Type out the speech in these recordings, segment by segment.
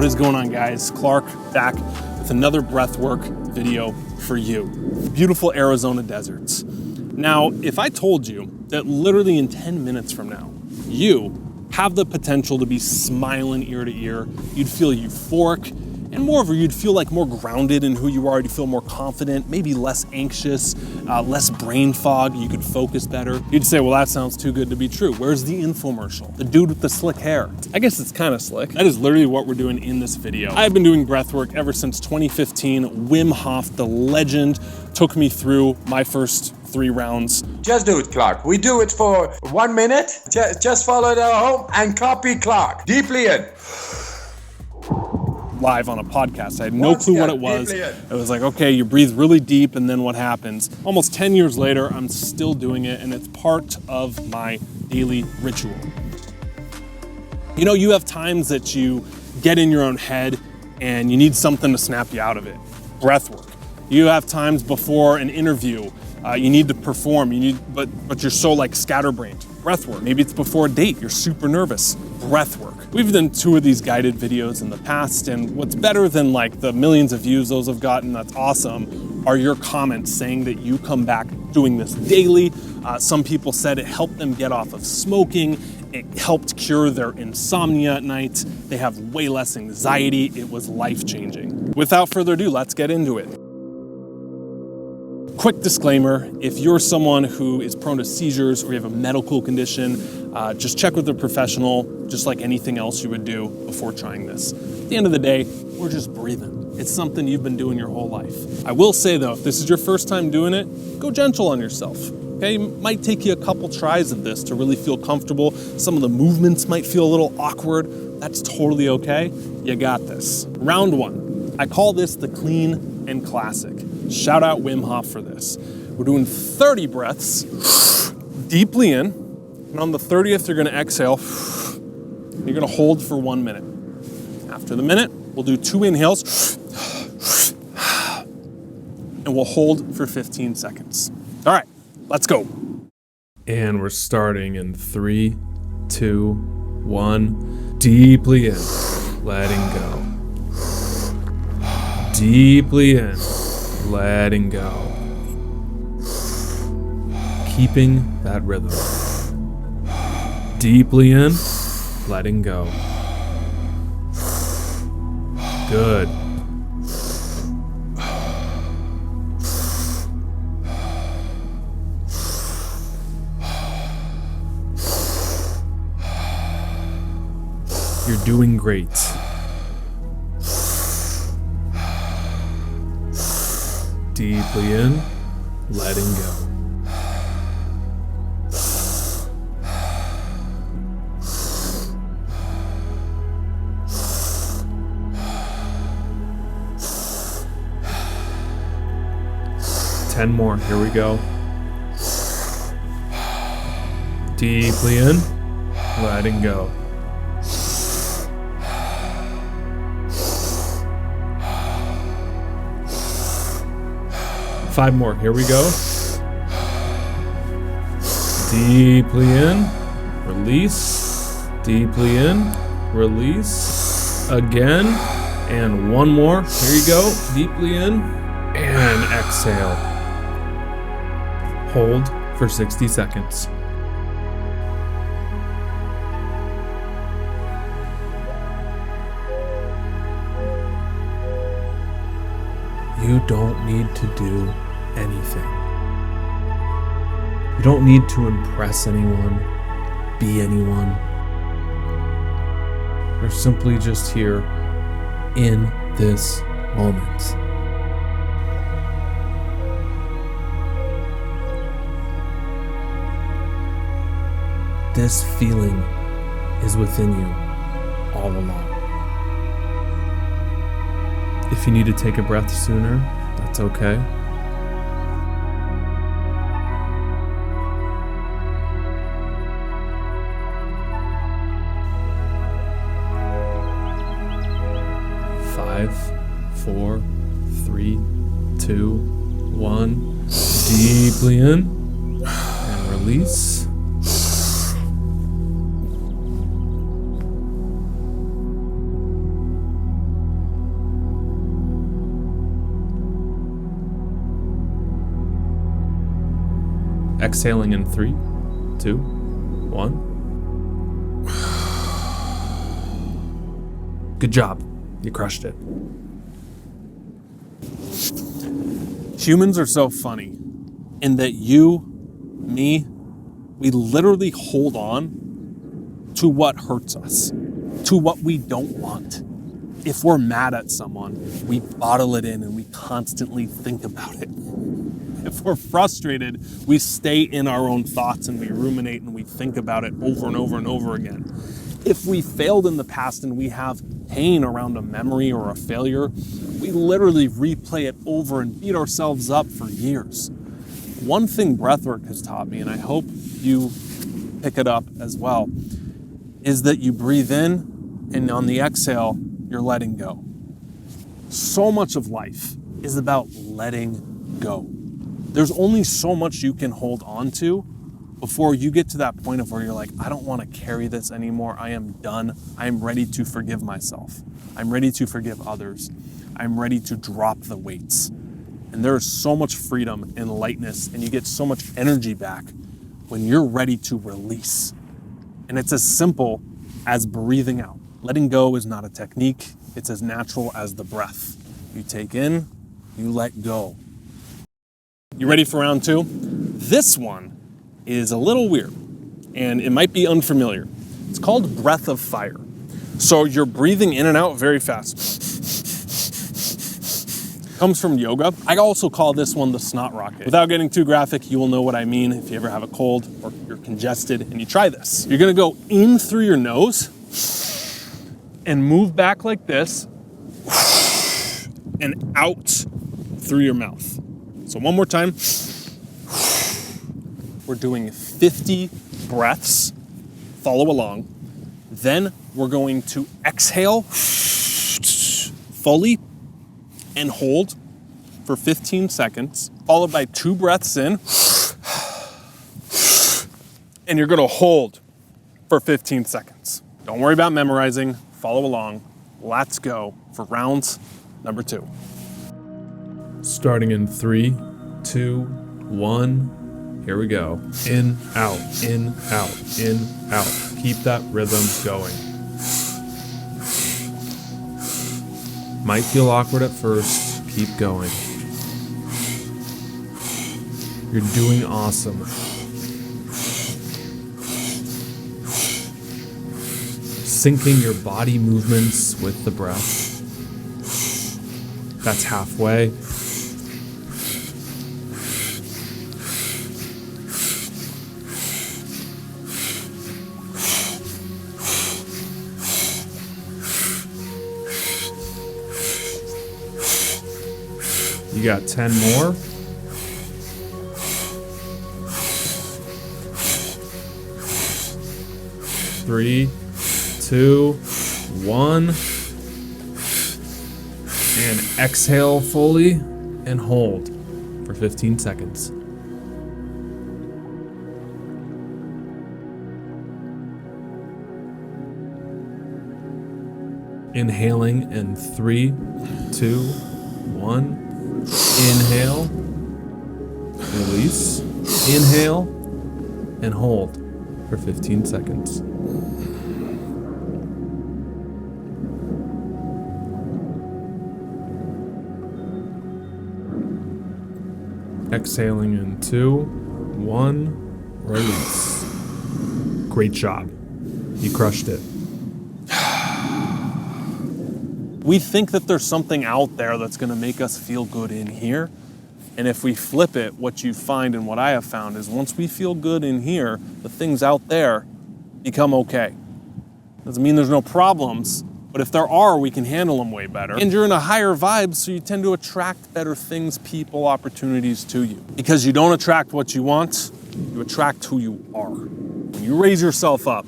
What is going on, guys? Clark back with another breathwork video for you. Beautiful Arizona deserts. Now, if I told you that literally in 10 minutes from now, you have the potential to be smiling ear to ear, you'd feel euphoric, and moreover, you'd feel like more grounded in who you are, you'd feel more confident, maybe less anxious, less brain fog, you could focus better. You'd say, well, that sounds too good to be true. Where's the infomercial? The dude with the slick hair. I guess it's kind of slick. That is literally what we're doing in this video. I've been doing breathwork ever since 2015. Wim Hof, the legend, took me through my first 3 rounds. Just do it, Clark. We do it for 1 minute. Just follow it at home and copy Clark. Deeply in. Live on a podcast. I had no clue what it was. It was like, okay, you breathe really deep and then what happens? Almost 10 years later, I'm still doing it and it's part of my daily ritual. You know, you have times that you get in your own head and you need something to snap you out of it. Breathwork. You have times before an interview, you need to perform, but you're so like scatterbrained. Breathwork. Maybe it's before a date, you're super nervous. Breathwork. We've done 2 of these guided videos in the past, and what's better than like the millions of views those have gotten, that's awesome, are your comments saying that you come back doing this daily. Some people said it helped them get off of smoking. It helped cure their insomnia at night. They have way less anxiety. It was life-changing. Without further ado, let's get into it. Quick disclaimer, if you're someone who is prone to seizures or you have a medical condition, just check with a professional, just like anything else you would do before trying this. At the end of the day, we're just breathing. It's something you've been doing your whole life. I will say though, if this is your first time doing it, go gentle on yourself. Okay, it might take you a couple tries of this to really feel comfortable. Some of the movements might feel a little awkward. That's totally okay. You got this. Round 1. I call this the clean and classic. Shout out Wim Hof for this. We're doing 30 breaths, deeply in, and on the 30th, you're gonna exhale, and you're gonna hold for 1 minute. After the minute, we'll do 2 inhales, and we'll hold for 15 seconds. All right, let's go. And we're starting in 3, 2, 1. Deeply in, letting go. Deeply in, letting go. Keeping that rhythm. Deeply in, letting go. Good. You're doing great. Deeply in, letting go. Ten more, here we go. Deeply in, letting go. Five more, here we go. Deeply in, release. Deeply in, release. Again, and one more, here you go. Deeply in, and exhale. Hold for 60 seconds. You don't need to do anything. You don't need to impress anyone, be anyone. You're simply just here in this moment. This feeling is within you all along. If you need to take a breath sooner, that's okay. Five, 4, 3, 2, 1. Deeply in and release. Exhaling in 3, 2, 1. Good job. You crushed it. Humans are so funny in that you, me, we literally hold on to what hurts us, to what we don't want. If we're mad at someone, we bottle it in and we constantly think about it. If we're frustrated, we stay in our own thoughts and we ruminate and we think about it over and over and over again. If we failed in the past and we have pain around a memory or a failure, we literally replay it over and beat ourselves up for years. One thing breathwork has taught me, and I hope you pick it up as well, is that you breathe in and on the exhale, you're letting go. So much of life is about letting go. There's only so much you can hold on to before you get to that point of where you're like, I don't want to carry this anymore. I am done. I am ready to forgive myself. I'm ready to forgive others. I'm ready to drop the weights. And there is so much freedom and lightness, and you get so much energy back when you're ready to release. And it's as simple as breathing out. Letting go is not a technique. It's as natural as the breath. You take in, you let go. You ready for round 2? This one is a little weird, and it might be unfamiliar. It's called breath of fire. So you're breathing in and out very fast. Comes from yoga. I also call this one the snot rocket. Without getting too graphic, you will know what I mean if you ever have a cold or you're congested and you try this. You're gonna go in through your nose and move back like this and out through your mouth. So one more time. We're doing 50 breaths. Follow along. Then we're going to exhale fully and hold for 15 seconds, followed by 2 breaths in. And you're gonna hold for 15 seconds. Don't worry about memorizing. Follow along. Let's go for round number 2. Starting in 3, 2, 1. Here we go. In, out, in, out, in, out. Keep that rhythm going. Might feel awkward at first. Keep going. You're doing awesome. Syncing your body movements with the breath. That's halfway. You got 10 more. Three, 2, 1. And exhale fully and hold for 15 seconds. Inhaling in 3, 2, 1. Inhale, release, inhale, and hold for 15 seconds. Exhaling in 2, 1, release. Great job. You crushed it. We think that there's something out there that's gonna make us feel good in here. And if we flip it, what you find and what I have found is once we feel good in here, the things out there become okay. Doesn't mean there's no problems, but if there are, we can handle them way better. And you're in a higher vibe, so you tend to attract better things, people, opportunities to you. Because you don't attract what you want, you attract who you are. When you raise yourself up,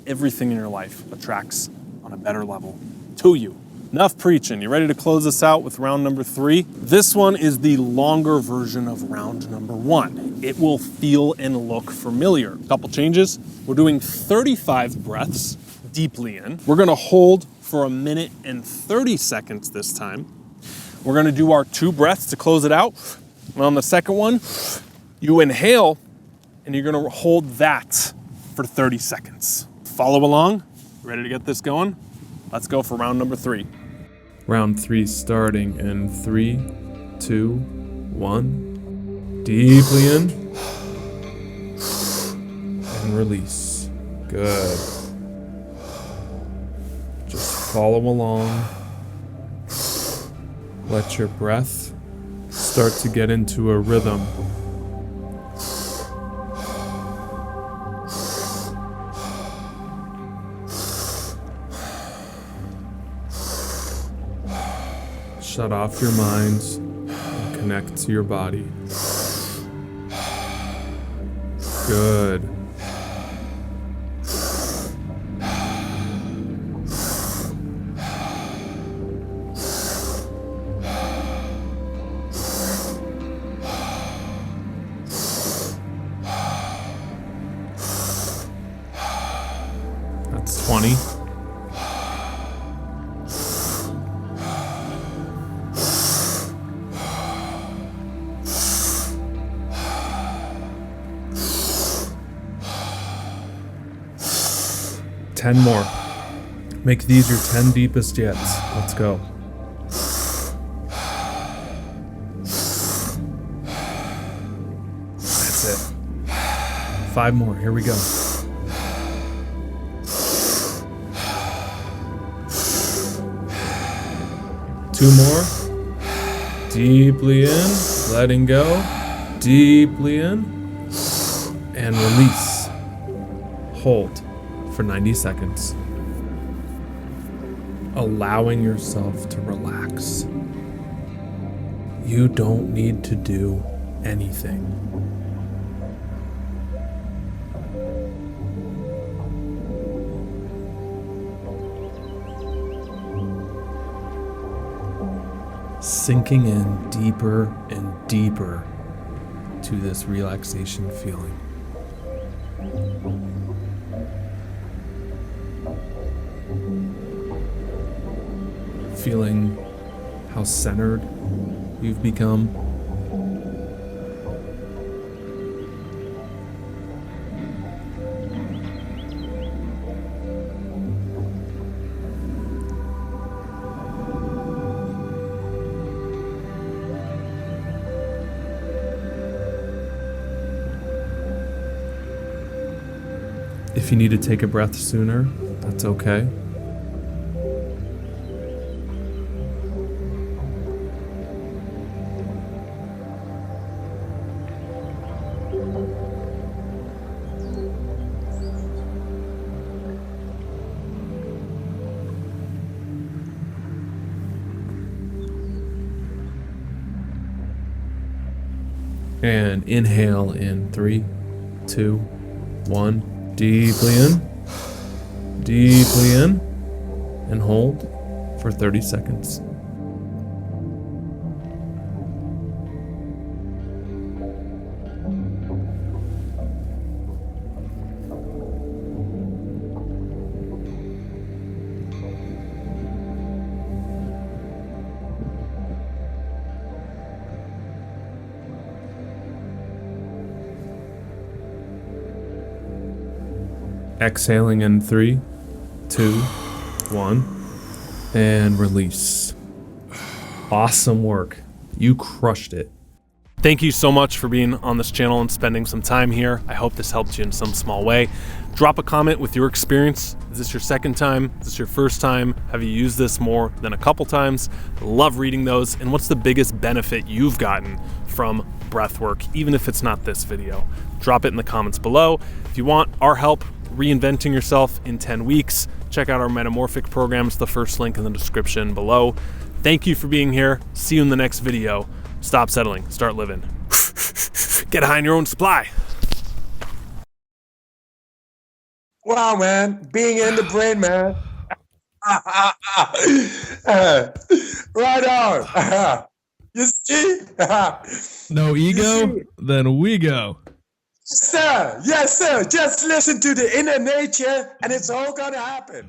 everything in your life attracts on a better level to you. Enough preaching. You ready to close this out with round number 3? This one is the longer version of round number 1. It will feel and look familiar. A couple changes. We're doing 35 breaths deeply in. We're gonna hold for 1 minute and 30 seconds this time. We're gonna do our 2 breaths to close it out. And on the second one, you inhale and you're gonna hold that for 30 seconds. Follow along. Ready to get this going? Let's go for round number 3. Round 3 starting in 3, 2, 1. Deeply in and release. Good. Just follow along. Let your breath start to get into a rhythm. Shut off your minds and connect to your body. Good. That's 20. Ten more. Make these your 10 deepest yet. Let's go. That's it. 5 more. Here we go. Two more. Deeply in, letting go. Deeply in, and release. Hold for 90 seconds. Allowing yourself to relax. You don't need to do anything. Sinking in deeper and deeper to this relaxation feeling. Feeling how centered you've become. If you need to take a breath sooner, that's okay. And inhale in 3, 2, 1. Deeply in, and hold for 30 seconds. Exhaling in 3, 2, 1, and release. Awesome work. You crushed it. Thank you so much for being on this channel and spending some time here. I hope this helped you in some small way. Drop a comment with your experience. Is this your second time? Is this your first time? Have you used this more than a couple times? I love reading those. And what's the biggest benefit you've gotten from breathwork, even if it's not this video? Drop it in the comments below. If you want our help reinventing yourself in 10 weeks, check out our metamorphic programs, the first link in the description below. Thank you for being here. See you in the next video. Stop settling, start living. Get high on your own supply. Wow, man. Being in the brain, man. Right on. You see? No ego? Then we go. Yes, sir. Yes, sir. Just listen to the inner nature and it's all gonna happen.